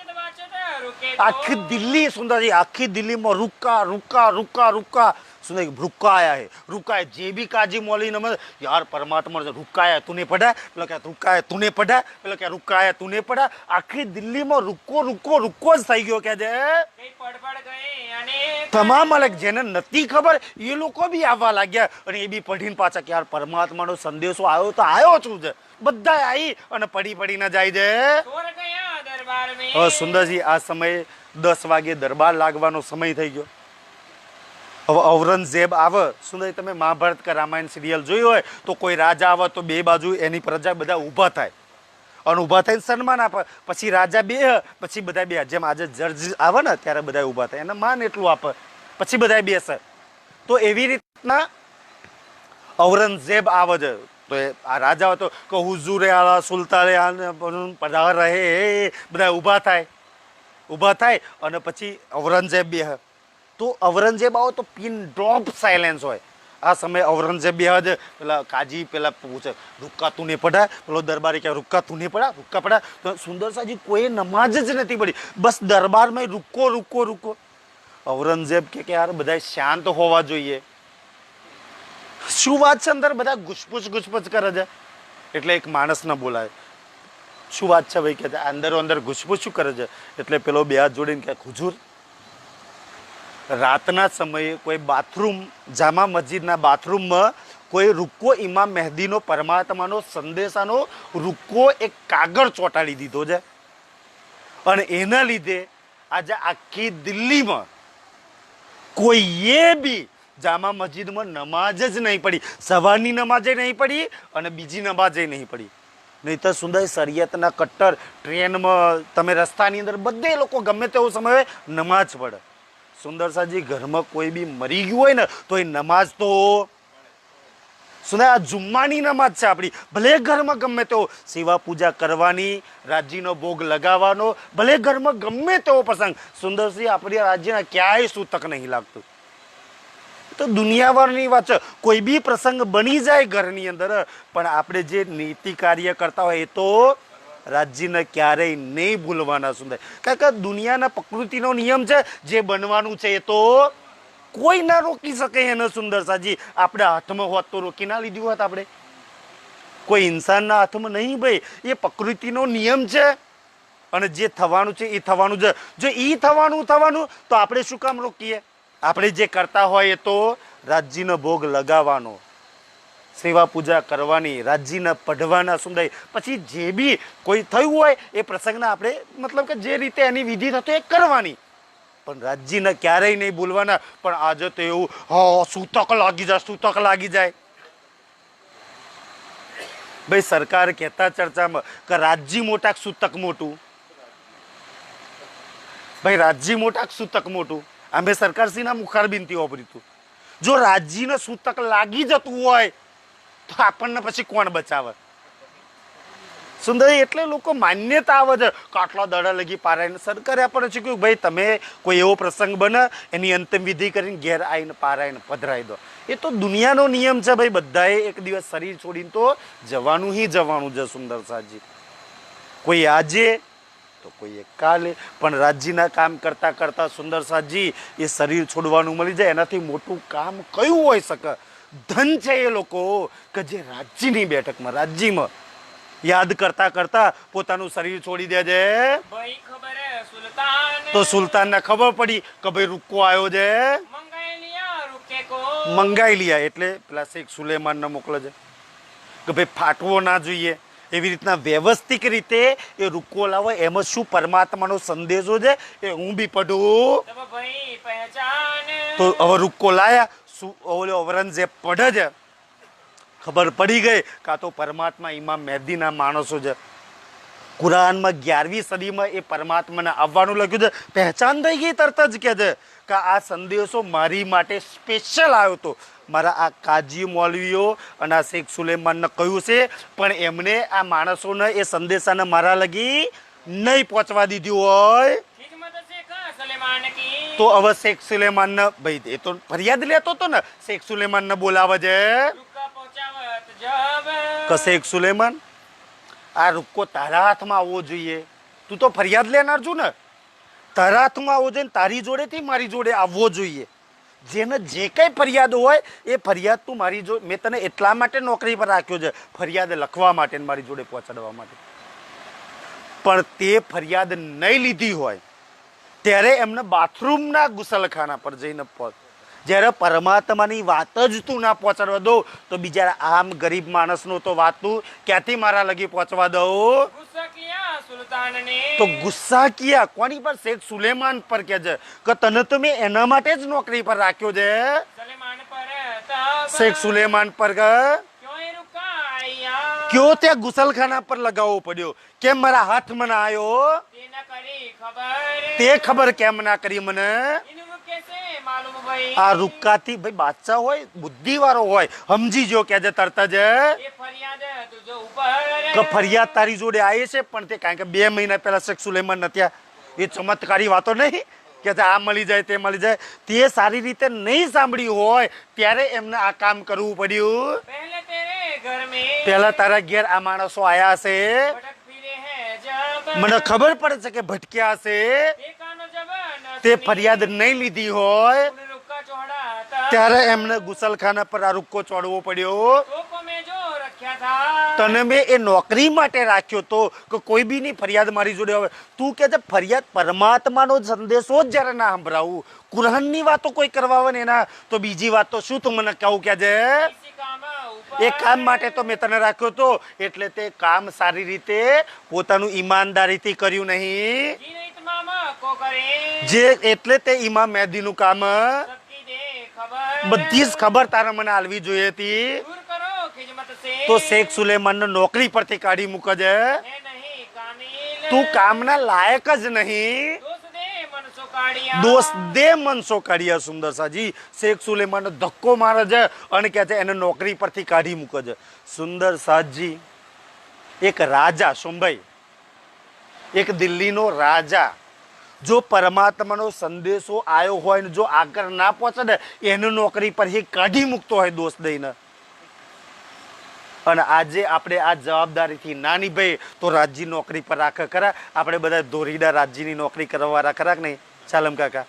B: રૂકે
A: આખી દિલ્હી સુંદરજી, આખી દિલ્હીમાં રૂક્કા सुन रुकाया है रुकाया जे भी काजी मौलवी नमः यार परमात्मा ने रुकाया तूने पढ़ा पेलो क्या रुकाया तूने पढ़ा पेलो क्या रुकाया तूने पढ़ा आखी दिल्ली में रुको रुको रुको ज થઈ ગયો કે જે
B: કઈ પડપડ ગઈ અને
A: તમામ અલગ જેને નથી ખબર એ લોકો બી આવવા લાગ્યા અને એ બી પઢીને પાછા કે યાર પરમાત્માનો સંદેશો આવ્યો તો આવ્યો છું છે બધા આવી અને પડી પડીને જાય છે
B: ચોર ગયા દરબાર મેં
A: હવે સુંદરજી આ સમયે 10 વાગે દરબાર લાગવાનો સમય થઈ ગયો હવે ઔરંગઝેબ આવે સુંદરજી તમે મહાભારત કે રામાયણ સિરિયલ જોઈ હોય તો કોઈ રાજા આવે તો બે બાજુ એની પ્રજા બધા ઊભા થાય અને ઊભા થઈને સન્માન આપે પછી રાજા બે પછી બધા બે જેમ આજે જજ આવે ને ત્યારે બધા ઊભા થાય એને માન એટલું આપે પછી બધા બેસે તો એવી રીતના ઔરંગઝેબ આવે છે તો આ રાજા હોય તો કે હુઝુરે આલા સુલતાને પધાર રહે બધા ઊભા થાય અને પછી ઔરંગઝેબ બે તો ઔરંગઝેબ આવો તો પિન ડ્રોપ સાયલેન્સ હોય આ સમયે ઔરંગઝેબ બે જ પેલા કાજી પેલા પૂછે રૂક્કા તું ને પઢા પેલો દરબારી કે રૂક્કા તું ને પઢા રૂક્કા પઢા તો સુંદરસાજી કોઈ નમાજ જ નથી પડી બસ દરબારમાં રૂકો રૂકો રૂકો ઔરંગઝેબ કે યાર બધા શાંત હોવા જોઈએ શું વાત છે અંદર બધા ગુસપુસ કરે છે એટલે એક માણસને બોલાય શું વાત છે ભાઈ કે અંદરો અંદર ગુસપુસ શું કરે છે એટલે પેલો બે હાથ જોડીને કે હુજુર રાતના સમયે કોઈ બાથરૂમ જામા મસ્જિદના બાથરૂમમાં કોઈ રૂકો ઇમામ મહેદીનો પરમાત્માનો સંદેશાનો રૂકો એક કાગળ ચોંટાડી દીધો છે અને એના લીધે આજે આખી દિલ્હીમાં કોઈએ બી જામા મસ્જિદમાં નમાજ જ નહીં પડી સવારની નમાજે નહીં પડી અને બીજી નમાજે નહીં પડી નહીં તો સુંદર શરિયતના કટ્ટર ટ્રેનમાં તમે રસ્તાની અંદર બધે લોકો ગમે તેવો સમયે નમાજ પડે સુંદરસાજી ઘરમાં કોઈ બી મરી ગયું હોય ને તો એ નમાજ તો સુંદર આ જુમ્માની નમાજ છે આપણી ભલે ઘરમાં ગમે તેવો સેવા પૂજા કરવાની રાજ્યનો ભોગ લગાવવાનો ભલે ઘરમાં ગમે તેવો પ્રસંગ સુંદરસિંહ આપણી રાજ્યના ક્યાંય સૂતક નહીં લાગતું તો દુનિયાભરની વાત છે કોઈ બી પ્રસંગ બની જાય ઘરની અંદર પણ આપણે જે નીતિ કાર્ય કરતા હોય એ તો રાજ્યને ક્યારેય નહીં ભૂલવાના સુંદર કારણ કે દુનિયાના પ્રકૃતિનો નિયમ છે જે બનવાનું છે એ તો કોઈ ના રોકી શકે એને સુંદરસાજી આપણે હાથમાં હોત તો રોકી ના લીધું હોત આપણે કોઈ ઇન્સાનના હાથમાં નહીં ભાઈ એ પ્રકૃતિનો નિયમ છે અને જે થવાનું છે એ થવાનું છે જો એ થવાનું તો આપણે શું કામ રોકીએ આપણે જે કરતા હોય એ તો રાજ્યનો ભોગ લગાવવાનો સેવા પૂજા કરવાની રાજ્યના પઢવાના સુંદર પછી જે બી કોઈ થયું હોય એ પ્રસંગના આપણે મતલબ કે જે રીતે એની વિધિ થતી એ કરવાની પણ રાજ્યને ક્યારેય નહીં ભૂલવાના પણ આજે તો એવું સૂતક લાગી જાય ભાઈ સરકાર કહેતા ચર્ચામાં કે રાજ્ય મોટા સૂતક મોટું ભાઈ રાજ્ય મોટા સૂતક મોટું અમે સરકારશ્રીના મુખારબિનથી વાપર્યું હતું જો રાજ્યને સૂતક લાગી જતું હોય તો આપણને પછી કોણ બચાવે સુંદર એટલે લોકો માન્યતા આવે છે કે આટલા દડા લગી પારાઈને સરકારે આપણને શીખ્યું ભાઈ તમે કોઈ એવો પ્રસંગ બને એની અંતિમ વિધિ કરીને ઘેર આવીને પારાઈને પધરાઈ દો એ તો દુનિયાનો નિયમ છે ભાઈ બધાએ એક દિવસ શરીર છોડીને તો જવાનું છે સુંદરસાજી કોઈ આજે તો કોઈ કાલે પણ રાજ્યના કામ કરતા કરતા સુંદરસાજી એ શરીર છોડવાનું મળી જાય એનાથી મોટું કામ કયું હોઈ શકે ધન છે એ લોકો કે જે રાજ્યની બેઠકમાં રાજ્યમાં યાદ કરતા કરતા પોતાનું શરીર છોડી દે છે
B: ભાઈ ખબર હે સુલતાન
A: તો સુલતાનને ખબર પડી કે ભાઈ રૂકો આવ્યો છે
B: મંગાઈ લિયા રૂકે કો
A: મંગાઈ લિયા એટલે પેલા શેખ સુલેમાનને મોકલે છે કે ભાઈ ફાટવો ના જોઈએ એવી રીતના વ્યવસ્થિત રીતે એ રૂકો લાવો એમાં શું પરમાત્માનો સંદેશો છે એ હું બી પઢું
B: તબ ભાઈ પહેચાન
A: તો હવે રૂકો લાયા ઓલો ઔરંગઝેબ પઢે છે ખબર પડી ગઈ કાં તો પરમાત્મા ઇમામ મહેદીના માણસો છે કુરાનમાં 11મી સદીમાં એ પરમાત્માને આવવાનું લખ્યું છે પહેચાન થઈ ગઈ તરત જ કે છે કે આ સંદેશો મારી માટે સ્પેશિયલ આવ્યો હતો મારા આ કાજી મૌલવીઓ અને આ શેખ સુલેમાનને કહ્યું છે પણ એમને આ માણસોને એ સંદેશાને મારા લગી નહીં પહોંચવા દીધું હોય
B: ખિદમત શેખ સુલેમાન કી
A: તો હવે શેખ સુલેમાનને ભાઈ એ તો ફરિયાદ લેતો હતો ને શેખ સુલેમાનને બોલાવે છે
B: રૂકા પહોંચાવત જબ
A: કે શેખ સુલેમાન આ રૂકો તારા હાથમાં આવવો જોઈએ તું તો ફરિયાદ લેનાર છું ને તારા હાથમાં આવવો જોઈએ તારી જોડેથી મારી જોડે આવવો જોઈએ જેને જે કંઈ ફરિયાદ હોય એ ફરિયાદ તું મારી જો મેં તને એટલા માટે નોકરી પર રાખ્યો છે ફરિયાદ લખવા માટે ને મારી જોડે પહોંચાડવા માટે. પણ તે ફરિયાદ નહીં લીધી હોય ત્યારે એમને બાથરૂમના ગુસલખાના પર જઈને પહોંચ. જ્યારે પરમાત્માની વાત જ તું ના પહોંચાડવા દો તો બિચારા આમ ગરીબ માણસનું તો વાત તું ક્યાંથી મારા લગી પહોંચવા દઉં.
B: ગુસ્સા કિયા સુલતાન ને
A: તો ગુસ્સા કિયા કોની પર? શેખ સુલેમાન પર કે છે કે તને તો મેં એના માટે જ નોકરી પર રાખ્યો છે.
B: સલેમાન પર તબ
A: શેખ સુલેમાન પર કે
B: ક્યોં એ રૂકાયા
A: કયો ત્યાં ગુસલખાના પર લગાવવો પડ્યો? કેમ મારા હાથમાં ના આવ્યો?
B: તે ન કરી ખબર
A: તે ખબર કેમ ના કરી મને?
B: ઇનુ કેસે માલુમ ભાઈ
A: આ રૂકાથી ભાઈ બાદશાહ હોય બુદ્ધિવાળો હોય સમજી જો કે તરત જ
B: એ ફરિયાદ તુજો ઉપર
A: કે ફરિયાદ તારી જોડે આવી છે પણ તે કારણ કે 2 મહિના પહેલા શેખ સુલેમાન નત્યા એ ચમત્કારી વાતો નહીં કે આ મળી જાય તે મળી જાય તે સારી રીતે નહીં સાંભળી હોય ત્યારે એમને આ કામ કરવું પડ્યું.
B: પહેલે તેરે ઘર મેં
A: પહેલા તારા ઘેર આ માણસો આયા છે
B: ભટક ફિરે હે જબ
A: મને ખબર પડે છે કે ભટક્યા છે
B: તે કાનો જબ ન
A: તે
B: સુની,
A: ફરિયાદ નહીં લીધી હોય
B: ઉન રૂકા ચોડા તા
A: ત્યારે એમને ગુસલખાના પર આ રૂક્કો ચોડવો પડ્યો.
B: તોકો મેં જો રખ્યા થા
A: તને મેં એ નોકરી માટે રાખ્યો તો કે કોઈ બી ની ફરિયાદ મારી જોડે હવે તું કે છે ફરિયાદ પરમાત્માનો સંદેશો જ જ્યારે ના સંભળાવું કુરાનની વાતો કોઈ કરવા આવે ને એના તો બીજી વાત તો શું તું મને કહું કે છે
B: ઇસી કામ ઉપર
A: એ કામ માટે તો મેં તને રાખ્યો તો એટલે તે કામ સારી રીતે પોતાનું ઈમાનદારીથી કર્યું નહીં.
B: જીન ઇતમામ કો કરે
A: જે એટલે તે ઇમામ મહેદીનું કામ
B: સબકી દે ખબર
A: બધી જ ખબર તારે મને આલવી જોઈએ હતી.
B: દૂર કરો ખિજમત સે
A: તો શેખ સુલેમાનને નોકરી પરથી કાઢી મૂકે છે.
B: હે નહીં કામિલ
A: તું કામના લાયક જ નહીં.
B: દોસ્ત દે મનસો કાઢિયા
A: દોસ્ત દે મનસો કાઢ્યા. સુંદર સાજી શેખ સુલેમાનને ધક્કો મારે છે અને કહે છે એને નોકરી પરથી કાઢી મૂકે છે. સુંદર સાજી એક રાજા સોમભાઈ એક દિલ્હીનો રાજા જો પરમાત્માનો સંદેશો આવ્યો હોય ને જો આગળ ના પહોંચે ને એને નોકરી પરથી કાઢી મૂકતો હોય દોસ્ત દઈને અને આજે આપણે આ જવાબદારીથી ના નિભાઈએ તો રાજ્યની નોકરી પર રાખે ખરા? આપણે બધા ધોરીડા રાજ્યની નોકરી કરવાવાળા ખરા કે નહીં ચાલમ કાકા?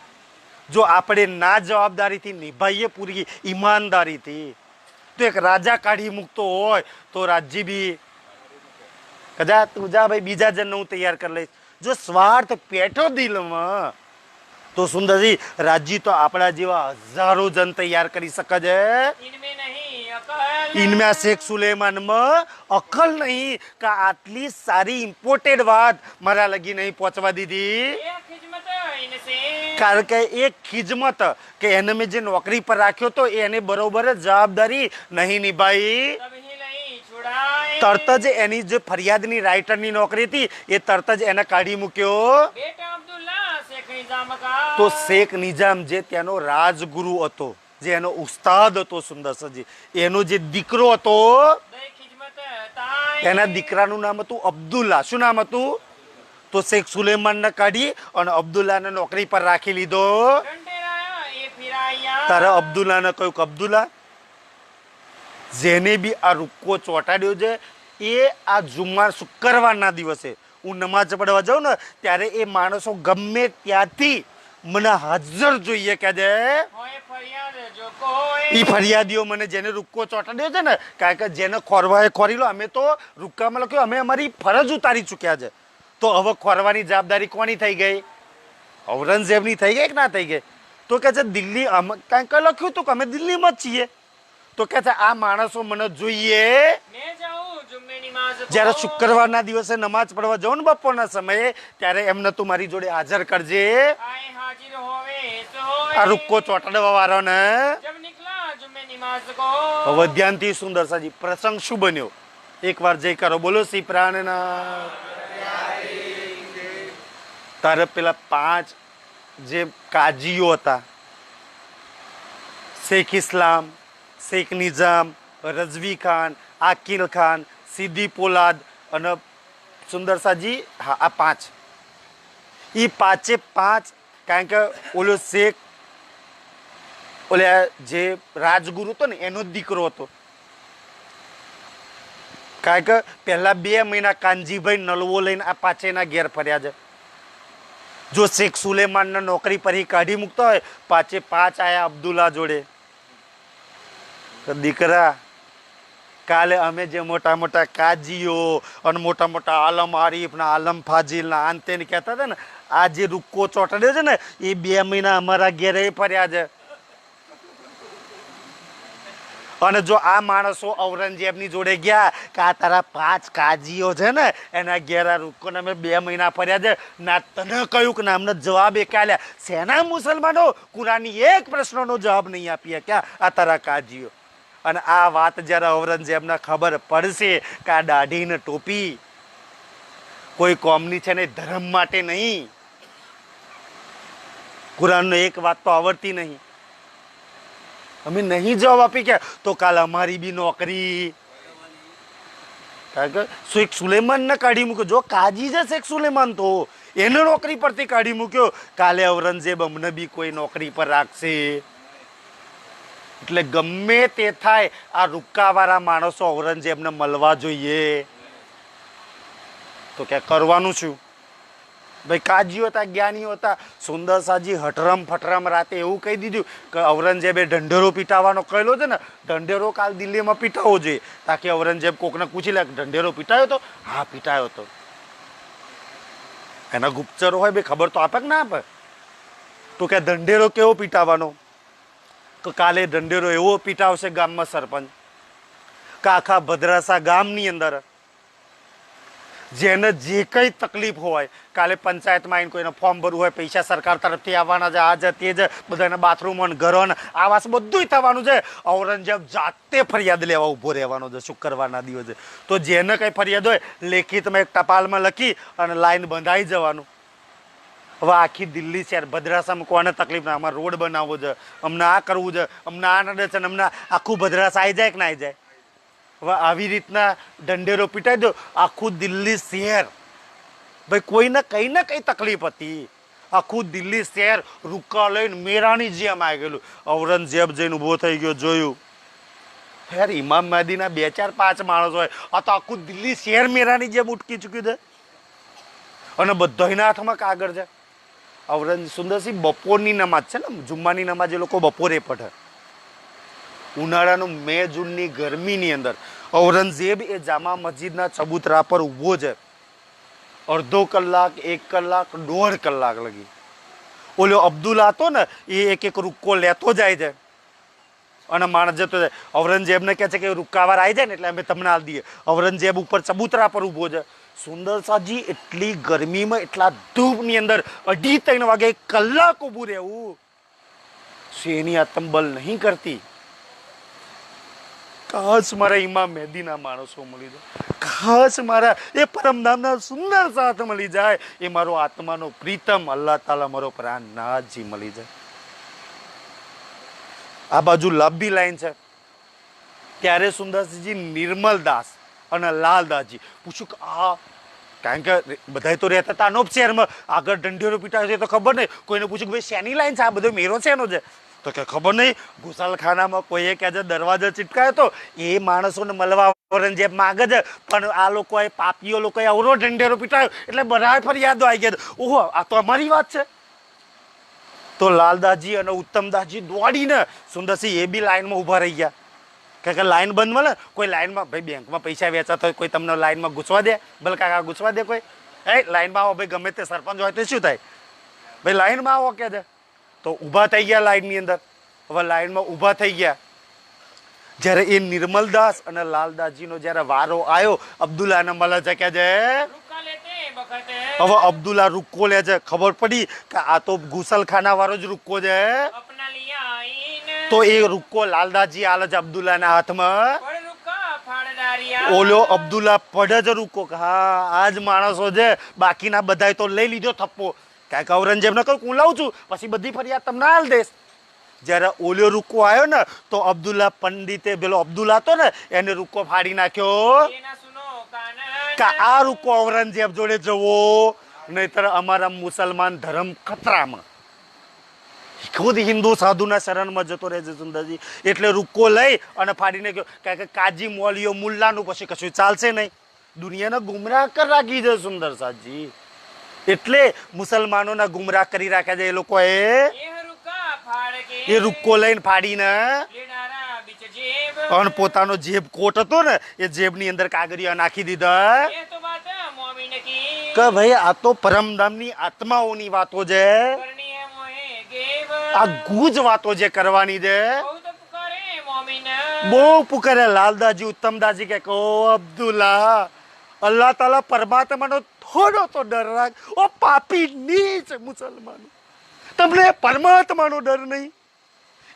A: જો આપણે ના જવાબદારીથી નિભાઈએ પૂરી ઈમાનદારીથી તો એક રાજા કાઢી મૂકતો હોય તો રાજ્ય બી કદા તું જા ભાઈ બીજા જણને હું તૈયાર કરી લઈશ. જો સ્વાર્થ પેઠો દિલમાં તો સુંદરજી રાજ્ય તો આપણા જેવા હજારો જણ તૈયાર કરી શકે છે.
B: ઇનમે નહીં અકલ
A: ઇનમે શેખ સુલેમાનમાં અકલ નહીં કે આટલી સારી ઇમ્પોર્ટેડ વાત મારા લગી નહીં પહોંચવા દીધી.
B: એ ખિજમત ઇનસે
A: કારણ કે એ ખિજમત કે એને મેં જે નોકરી પર રાખ્યો તો એને બરોબર જ જવાબદારી નહીં નિભાઈ.
B: તબહી લઈ છુડાય
A: તરત જ એની જે ફરિયાદની રાઇટરની નોકરી હતી એ તરત જ એને કાઢી મૂક્યો.
B: બેટા અબ્દુલ્લા શેખ નિઝામ કા
A: તો શેખ નિઝામ જે ત્યાંનો રાજગુરુ હતો જે એનો ઉસ્તાદ હતો સુંદર સજી એનો જે દીકરો હતો
B: દે ખિજમત તાય
A: એના દીકરાનું નામ હતું અબ્દુલ્લા. શું નામ હતું? તો શેખ સુલેમાનને કાઢી અને અબ્દુલ્લાને નોકરી પર રાખી લીધો.
B: ડંડેરાયા એ ફિરાયા
A: તારે અબ્દુલ્લાને કહ્યું કે અબ્દુલ્લા જેને બી આ રૂક્કો ચોંટાડ્યો છે એ આ જુમ્મા શુક્રવારના દિવસે હું નમાઝ પડવા જાઉં ને ત્યારે એ માણસો ગમે ત્યાંથી મને હાજર જોઈએ કે છે
B: હોય ફરિયાદ જો કોઈ
A: એ ફરિયાદીઓ મને જેને રૂક્કો ચોંટાડ્યો છે ને કારણ કે જેને ખોરવાએ ખોરી લો અમે તો રૂક્કામાં લખ્યું અમે અમારી ફરજ ઉતારી ચૂક્યા છે તો હવે ખોરવાની જવાબદારી કોની થઈ ગઈ? ઔરંગઝેબની થઈ ગઈ કે ના થઈ ગઈ? તો કે છે દિલ્હી કાંઈક લખ્યું હતું કે અમે દિલ્હીમાં જ છીએ તો કે છે આ માણસો મને જોઈએ.
B: મેં જાઉં જુમ્મે નમાઝ કો
A: જ્યારે શુક્રવારના દિવસે નમાઝ પડવા જાઉં ને બપોરના સમયે ત્યારે એમને તું મારી જોડે હાજર કરજે.
B: આય હાજર હોવે તો હોવે
A: આ રૂક્કો ચોંટાડવા વાળાને
B: જબ નિકલા જુમ્મે નમાઝ કો
A: હવે ધ્યાનથી સુંદર સાજી પ્રસંગ શું બન્યો એકવાર જય કરો બોલો શ્રી પ્રાણના. તારે પેલા 5 જે કાજીઓ હતા શેખ ઇસ્લામ શેખ નિઝામ રઝવી ખાન આકિલ ખાન સીદી પોલાદ અને સુંદર સાજી હા આ 5 એ 5 કારણ કે ઓલો શેખ ઓલા જે રાજગુરુ હતો ને એનો જ દીકરો હતો કારણ કે પહેલા 2 મહિના કાનજીભાઈ નલવો લઈને આ પાછેના ઘેર ફર્યા છે જો શેખ સુલેમાનને નોકરી પરથી કાઢી મૂકતા હોય, પાછે 5 આયા અબ્દુલ્લા જોડે. તો દીકરા, કાલે અમે જે મોટા મોટા કાજીઓ અને મોટા મોટા આલમ આરીફ ના આલમ ફાજીલ ના આંતે કહેતા હતા ને, આ જે રૂક્કો ચોટાડ્યો છે ને, એ 2 મહિના અમારા ઘેરે ફર્યા છે. અને જો આ માણસો ઔરંગઝેબની જોડે ગયા કે આ તારા 5 કાજીઓ છે ને, એના ઘેર આ રૂક્કોને અમે 2 મહિના ફર્યા છે, ના તને કહ્યું કે ના અમને જવાબ એક આલ્યા. સેના મુસલમાનો કુરાનની એક પ્રશ્નનો જવાબ નહીં આપી ક્યાં આ તારા કાજીઓ. અને આ વાત જ્યારે ઔરંગઝેબને ખબર પડશે કે આ દાઢી ને ટોપી કોઈ કોમની છે ને, ધર્મ માટે નહીં, કુરાનનો એક વાત તો આવડતી નહીં, અમે નહીં જવાબ આપી કે તો કાલ અમારી બી નોકરી. કારણ કે શેખ સુલેમાનને કાઢી મૂક્યો. જો કાજી છે શેખ સુલેમાન, તો એને નોકરી પરથી કાઢી મૂક્યો. કાલે ઔરંગઝેબ અમને બી કોઈ નોકરી પર રાખશે. એટલે ગમે તે થાય, આ રૂક્કાવાળા માણસો ઔરંગઝેબને મળવા જોઈએ. તો કે કરવાનું શું ભાઈ? કાજીઓ હતા, જ્ઞાનીઓ હતા. સુંદર શાહજી હટરમ ફટરમ રાતે એવું કહી દીધું કે ઔરંગઝેબે ઢંઢેરો પીટાવાનો કહેલો છે ને, ઢંઢેરો કાલ દિલ્હીમાં પીટાવવો જોઈએ. તાકી ઔરંગઝેબ કોકને પૂછી લે ઢંઢેરો પીટાયો તો? હા પીટાયો તો. એના ગુપ્તચરો હોય, ભાઈ ખબર તો આપે કે ના આપે? તો કે ઢંઢેરો કેવો પીટાવાનો? તો કાલે ઢંઢેરો એવો પીટાવશે ગામમાં સરપંચ કે આખા ભદ્રાસા ગામની અંદર જેને જે કંઈ તકલીફ હોય, કાલે પંચાયતમાં આવીને કોઈને ફોર્મ ભરવું હોય, પૈસા સરકાર તરફથી આવવાના છે, આ છે તે છે, બધાને બાથરૂમ અને ઘરો અને આવાસ બધું થવાનું છે. ઔરંગઝેબ જાતે ફરિયાદ લેવા ઊભો રહેવાનો છે શુક્રવારના દિવસે. તો જેને કંઈ ફરિયાદ હોય લેખિતમાં એક ટપાલમાં લખી અને લાઈન બંધાઈ જવાનું. હવે આખી દિલ્હી શહેર ભદ્રાસામાં કોને તકલીફ ના, અમારે રોડ બનાવવો છે, અમને આ કરવું છે, અમને આ નડે છે, અમને આખું ભદ્રાસ આવી જાય કે ના આવી જાય. હવે આવી રીતના ઢંઢેરો પીટાઈ દો આખું દિલ્હી શહેર. ભાઈ કોઈને કંઈ ને કંઈ તકલીફ હતી, આખું દિલ્હી શહેર રૂક્કા લઈને મેરાની જેમ આવી ગયેલું. ઔરંગઝેબ જઈને ઊભો થઈ ગયો, જોયું યાર ઇમામ મહેદીના 2 4 5 માણસો હોય, આ તો આખું દિલ્હી શહેર મેરાની જેમ ઉટકી ચૂક્યું છે. અને બધાના હાથમાં કાગળ છે. સુંદરસિંહ બપોરની નમાજ છે ને, જુમ્માની નમાજ એ લોકો બપોરે પઢે. ઉનાળાનું મે જૂનની ગરમીની અંદર ઔરંગઝેબ એ જામા મસ્જિદના ચબૂતરા પર ઊભો છે. અડધો કલાક, 1 કલાક, 1.5 કલાક લગી. ઓલો અબ્દુલ્લા હતો ને, એ એક એક રૂક્કો લેતો જાય છે અને માણસ જતો જાય. ઔરંગઝેબને કહે છે કે રૂક્કાવાર આવી જાય ને એટલે અમે તમને આલ દઈએ. ઔરંગઝેબ ઉપર ચબૂતરા પર ઊભો છે. સુંદર શાહજી એટલી ગરમીમાં, એટલા ધૂપની અંદર 2:30 વાગે 1 કલાક ઊભું રહેવું, શેની આતંબલ નહીં કરતી? ખાસ મારા ઇમામ મહેદીના માણસો મળી જાય, ખાસ મારા એ પરમધામના સુંદર સાથ મળી જાય, એ મારો આત્માનો પ્રીતમ અલ્લાહ તાલા મારો પ્રાણનાથજી મળી જાય. આ બાજુ લાંબી લાઈન છે. ત્યારે સુંદરસિંહજી નિર્મલદાસ અને લાલદાસજી પૂછ્યું કે આ, કારણ કે બધા તો રહેતા હતા અનોપ શહેરમાં, આગળ ઢંઢેરો પીટાયો છે તો ખબર નહીં. કોઈને પૂછ્યું કે ભાઈ શેની લાઈન છે, આ બધો મેરો શેનો છે? તો કે ખબર નહીં. ઘુસાલખાનામાં કોઈએ કે દરવાજો ચીટકાયો તો એ માણસોને મળવા ઔરંગઝેબ માગે છે, પણ આ લોકોએ પાપીઓ લોકોએ અવરો ઢંઢેરો પીટાયો એટલે બધા ફરિયાદો આવી ગયા. ઓહો, આ તો અમારી વાત છે. તો લાલદાસજી અને ઉત્તમદાસજી દોડીને સુંદરસિંહ એ બી લાઈનમાં ઊભા રહી ગયા. કે લાઈન બંધ મળે, કોઈ લાઈનમાં ભાઈ બેંકમાં પૈસા વેચાતા હોય, કોઈ તમને લાઈનમાં ઘૂસવા દે? ભલે કાકા ઘૂસવા દે કોઈ? લાઈનમાં આવો ભાઈ, ગમે તે સરપંચ હોય તો શું થાય ભાઈ, લાઈનમાં આવો કે છે. તો ઊભા થઈ ગયા લાઈનની અંદર. હવે લાઈનમાં ઊભા થઈ ગયા. જ્યારે એ નિર્મલદાસ અને લાલદાસજીનો જ્યારે વારો આવ્યો, અબ્દુલ્લાને મળે છે કે છે હવે અબ્દુલ્લા રૂક્કો લે છે. ખબર પડી કે આ તો ગુસલખાના વાળો જ રૂક્કો છે. તો એ રૂક્કો લાલદાસજી આલે છે અબ્દુલ્લાના હાથમાં. ઓલો અબ્દુલ્લા પડે છે રૂક્કો કે હા આ જ માણસો છે, બાકીના બધાએ તો લઈ લીધો થપ્પો. કાંઈક ઔરંગઝેબને કહું હું લાવું છું, પછી બધી ફરિયાદ તમને હાલ દઈશ. જ્યારે ઓલો રૂક્કો આવ્યો ને તો અબ્દુલ્લા પંડિતે પેલો અબ્દુલ્લા હતો ને એને રૂક્કો ફાડી નાખ્યો કે આ રૂક્કો ઔરંગઝેબ જોડે જવો, નહીતર અમારા મુસલમાન ધર્મ ખતરામાં. ખુદ હિન્દુ સાધુના શરણમાં જતો રહે છે સુંદરજી. એટલે રૂક્કો લઈ અને ફાડી નાખ્યો. કારણ કે કાજી મોલીઓ મુલ્લાનું પછી કશું ચાલશે નહીં. દુનિયાને ગુમરાહ કરી રાખી છે સુંદર સાજી. એટલે મુસલમાનોના ગુમરાહ કરી રાખ્યા છે એ લોકોએ
B: એહ રૂકા ફાડ કે
A: એ રૂક્કો લઈને ફાડીને
B: લેનારા બીચ જેબ
A: પણ પોતાનો જેબ કોટ હતો ને એ જેબની અંદર કાગળિયા નાખી દીધા
B: એ તો બાત મોમિન કી
A: કે ભાઈ આ તો પરમધામની આત્માઓની વાતો છે
B: કરની હે મોહે ગેબ
A: આ ગુજ વાતો જે કરવાની છે
B: બહુ તો પુકારે મોમિન
A: બહુ પુકારે લાલદાજી ઉત્તમદાજી કે કહો અબ્દુલ્લા અલ્લાહ તાલા પરમાત્માનો થોડો તો ડર રાખ ઓ પાપી નીચ મુસલમાનો તમને પરમાત્માનો ડર નહીં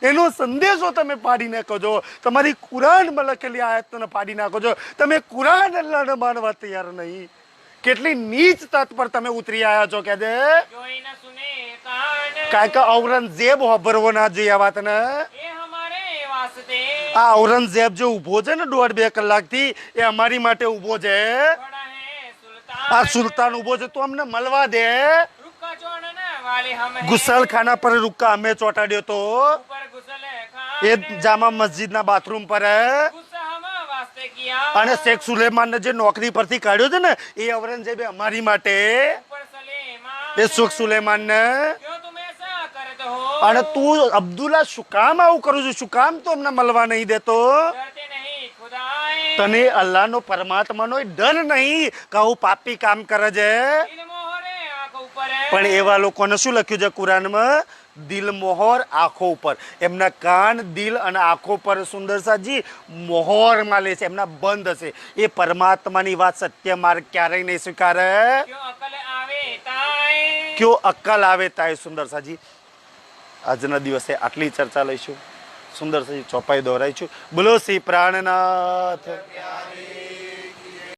A: એનો સંદેશો તમે પાડી નાખો છો તમારી કુરાનમાં લખેલી આયતને પાડી નાખો છો તમે કુરાન અલ્લાહને માનવા તૈયાર નહીં કેટલી નીચ તત પર તમે ઉતરી આવ્યા છો કે દે
B: જોઈ ન સુને કાન
A: કાંઈ કે ઔરંગઝેબ હોભરવો ના જોઈએ આ વાતને
B: એ હમારે વાસ્તે
A: આ ઔરંગઝેબ જે ઊભો છે ને 1.5-2 કલાકથી એ અમારી માટે ઊભો છે
B: ખડા હે સુલતાન
A: આ સુલતાન ઊભો છે તો અમને મળવા દે
B: રૂકા ચોડન વાલે હમ હે
A: ગુસલખાના પર રૂક્કા અમે ચોટાડ્યો તો
B: ઉપર ગુસલ ખાન
A: એ જામા મસ્જિદના બાથરૂમ પર
B: ગુસ્સા હમ વાસ્તે કિયા
A: અને શેખ સુલેમાનને જે નોકરી પરથી કાઢ્યો છે ને એ ઔરંગઝેબે અમારી માટે
B: ઉપર સલેમાન
A: એ શેખ સુલેમાનને
B: ક્યો તુમ એસા કરત હો
A: અને તું અબ્દુલ્લા શું કામ આવું કરું છું શું કામ તો અમને મળવા નહીં દેતો
B: ડરતે નહીં ખુદાએ
A: તને અલ્લાહનો પરમાત્માનો ડર નહીં કહું પાપી કામ કરે છે
B: દિલ મોહરે આંખ ઉપર
A: પણ એવા લોકોને શું લખ્યું છે કુરાનમાં દિલ મોહર આંખો ઉપર એમના કાન દિલ અને આંખો પર સુંદરસાજી મોહરમાં લે છે એમના બંધ હશે એ પરમાત્માની વાત સત્ય માર્ગ ક્યારેય નહીં સ્વીકારે
B: ક્યો અકલ આવે તાય
A: કયો અક્કલ આવે તાય સુંદરસાજી આજના દિવસે આટલી ચર્ચા લઈશું સુંદરસાજી ચોપાઈ દોહરાઈશું બોલો શ્રી પ્રાણનાથ